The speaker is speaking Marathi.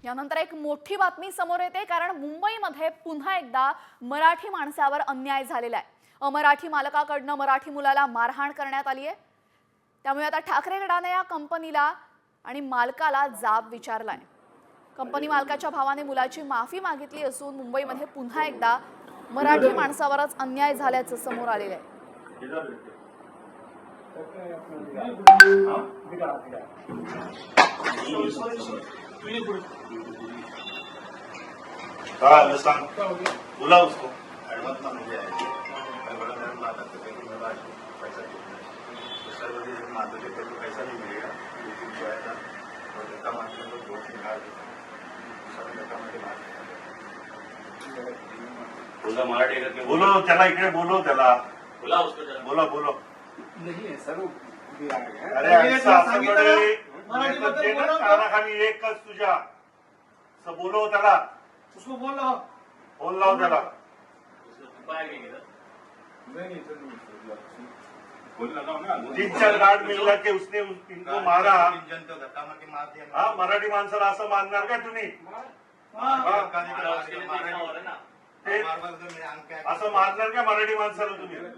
यानंतर एक मोठी बातमी समोर येते, कारण मुंबईमध्ये पुन्हा एकदा मराठी माणसावर अन्याय झालेला आहे। अमराठी मालकाकडनं मराठी मुलाला मारहाण करण्यात आली आहे। त्यामुळे आता ठाकरे गटाने या कंपनीला आणि मालकाला जाब विचारलाय। कंपनी मालकाच्या भावाने मुलाची माफी मागितली असून मुंबईमध्ये पुन्हा एकदा मराठी माणसावरच अन्याय झाल्याचं समोर आलेलं आहे। बोला उसको एडवांस ना मुझे बड़ा मेरा माता के पेट में आज पैसा सर मुझे माता के पेट में पैसा नहीं मिलेगा लेकिन जो है ना वो धक्का मारने को बहुत निकाल सर धक्का मारे बोला मराठी करके बोलो चला इकडे बोलो त्याला बोला उसको चला बोला बोलो नहीं है सर अरे असं कडे कानाखाली एकच तुझ्या असं बोलो त्याला उसको बोल रहा फोन लाव त्याला तीन चार गार्ड मिलला के उसने इनको मारा। हाँ मराठी माणसाला असं मानणार का तुम्ही? असं मारणार का मराठी माणसाला तुम्ही?